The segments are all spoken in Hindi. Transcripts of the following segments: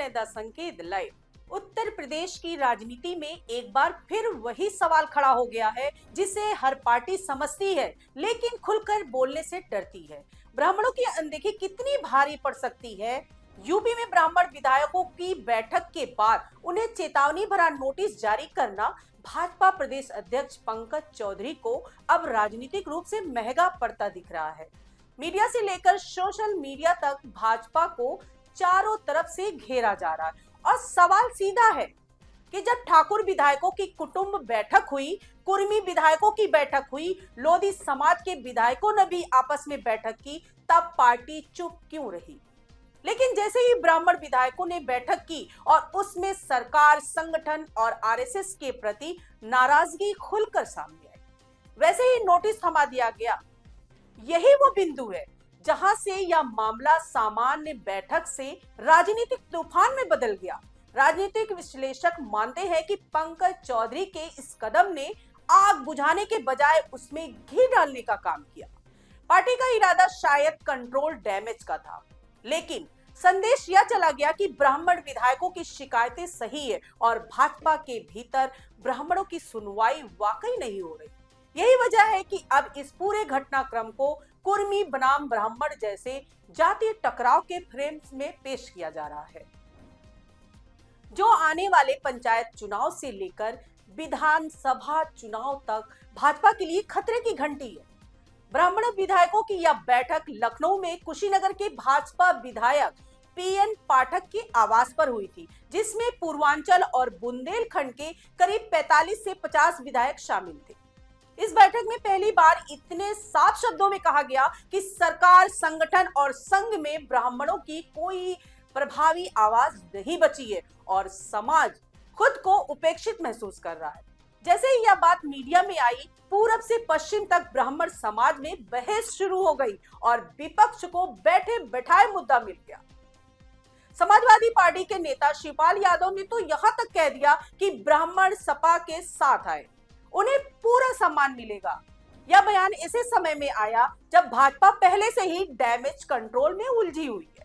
द संकेत लाइव। उत्तर प्रदेश की राजनीति में एक बार फिर वही सवाल खड़ा हो गया है जिसे हर पार्टी समझती है लेकिन खुलकर बोलने से डरती है। ब्राह्मणों की अनदेखी कितनी भारी पड़ सकती है? यूपी में ब्राह्मण विधायकों की बैठक के बाद उन्हें चेतावनी भरा नोटिस जारी करना भाजपा प्रदेश अध्यक्ष पंकज चौधरी को अब राजनीतिक रूप से महंगा पड़ता दिख रहा है। मीडिया से लेकर सोशल मीडिया तक भाजपा को चारों तरफ से घेरा जा रहा है और सवाल सीधा है कि जब ठाकुर विधायकों की कुटुंब बैठक हुई, कुर्मी विधायकों की बैठक हुई, लोधी समाज के विधायकों ने भी आपस में बैठक की, तब पार्टी चुप क्यों रही? लेकिन जैसे ही ब्राह्मण विधायकों ने बैठक की और उसमें सरकार, संगठन और आरएसएस के प्रति नाराजगी खुलकर सामने आई, वैसे ही नोटिस थमा दिया गया। यही वो बिंदु है जहां से यह मामला सामान्य बैठक से राजनीतिक तूफान में बदल गया। राजनीतिक विश्लेषक मानते हैं कि पंकज चौधरी के इस कदम ने आग बुझाने के बजाय उसमें घी डालने का काम किया। पार्टी का इरादा शायद कंट्रोल डैमेज का था, लेकिन संदेश यह चला गया कि ब्राह्मण विधायकों की शिकायतें सही है और भाजपा के भीतर ब्राह्मणों की सुनवाई वाकई नहीं हो रही। यही वजह है कि अब इस पूरे घटनाक्रम को कुर्मी बनाम ब्राह्मण जैसे जातीय टकराव के फ्रेम में पेश किया जा रहा है, जो आने वाले पंचायत चुनाव से लेकर विधानसभा चुनाव तक भाजपा के लिए खतरे की घंटी है। ब्राह्मण विधायकों की यह बैठक लखनऊ में कुशीनगर के भाजपा विधायक पीएन पाठक के आवास पर हुई थी, जिसमें पूर्वांचल और बुंदेलखंड के करीब 45 से 50 विधायक शामिल थे। इस बैठक में पहली बार इतने साफ शब्दों में कहा गया कि सरकार, संगठन और संघ में ब्राह्मणों की कोई प्रभावी आवाज नहीं बची है और समाज खुद को उपेक्षित महसूस कर रहा है। जैसे ही यह बात मीडिया में आई, पूरब से पश्चिम तक ब्राह्मण समाज में बहस शुरू हो गई और विपक्ष को बैठे बैठाए मुद्दा मिल गया। समाजवादी पार्टी के नेता शिवपाल यादव ने तो यहां तक कह दिया कि ब्राह्मण सपा के साथ आए, उन्हें पूरा सम्मान मिलेगा। यह बयान ऐसे समय में आया जब भाजपा पहले से ही डैमेज कंट्रोल में उलझी हुई है।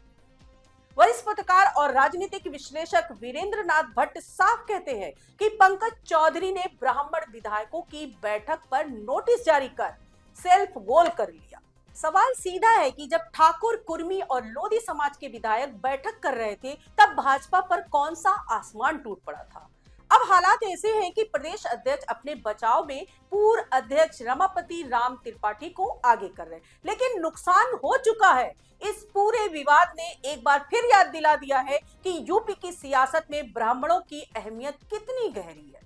वरिष्ठ पत्रकार और राजनीतिक विश्लेषक वीरेंद्र नाथ भट्ट साफ कहते हैं कि पंकज चौधरी ने ब्राह्मण विधायकों की बैठक पर नोटिस जारी कर सेल्फ गोल कर लिया। सवाल सीधा है कि जब ठाकुर, कुर्मी और लोधी समाज के विधायक बैठक कर रहे थे, तब भाजपा पर कौन सा आसमान टूट पड़ा था? अब हालात ऐसे हैं कि प्रदेश अध्यक्ष अपने बचाव में पूर्व अध्यक्ष रमापति राम त्रिपाठी को आगे कर रहे हैं, लेकिन नुकसान हो चुका है। इस पूरे विवाद ने एक बार फिर याद दिला दिया है कि यूपी की सियासत में ब्राह्मणों की अहमियत कितनी गहरी है।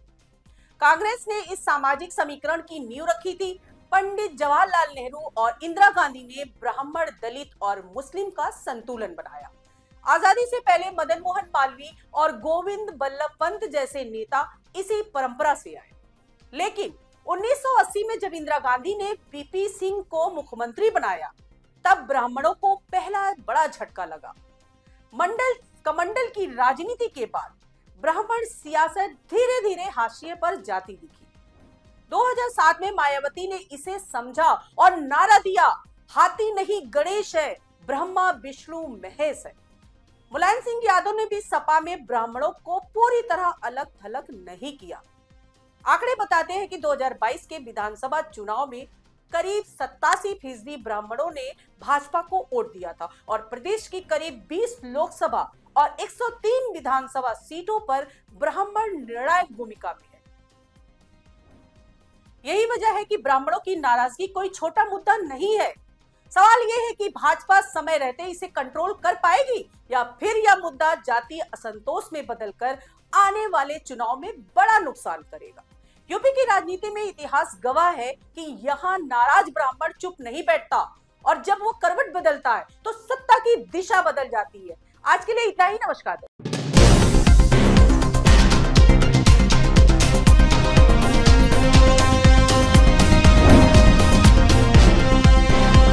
कांग्रेस ने इस सामाजिक समीकरण की नींव रखी थी। पंडित जवाहरलाल नेहरू और इंदिरा गांधी ने ब्राह्मण, दलित और मुस्लिम का संतुलन बनाया। आजादी से पहले मदन मोहन मालवीय और गोविंद बल्लभ पंत जैसे नेता इसी परंपरा से आए, लेकिन 1980 में जब इंदिरा गांधी ने वीपी सिंह को मुख्यमंत्री बनाया, तब ब्राह्मणों को पहला बड़ा झटका लगा। मंडल कमंडल की राजनीति के बाद ब्राह्मण सियासत धीरे धीरे हाशिए पर जाती दिखी। 2007 में मायावती ने इसे समझा और नारा दिया, हाथी नहीं गणेश है, ब्रह्मा विष्णु महेश है। मुलायम सिंह यादव ने भी सपा में ब्राह्मणों को पूरी तरह अलग थलग नहीं किया। आंकड़े बताते हैं कि 2022 के विधानसभा चुनाव में करीब 87% ब्राह्मणों ने भाजपा को वोट दिया था और प्रदेश की करीब 20 लोकसभा और 103 विधानसभा सीटों पर ब्राह्मण निर्णायक भूमिका में है। यही वजह है कि ब्राह्मणों की नाराजगी कोई छोटा मुद्दा नहीं है। सवाल यह है कि भाजपा समय रहते इसे कंट्रोल कर पाएगी या फिर यह मुद्दा जातीय असंतोष में बदलकर आने वाले चुनाव में बड़ा नुकसान करेगा। यूपी की राजनीति में इतिहास गवाह है कि यहाँ नाराज ब्राह्मण चुप नहीं बैठता और जब वो करवट बदलता है तो सत्ता की दिशा बदल जाती है। आज के लिए इतना ही। नमस्कार।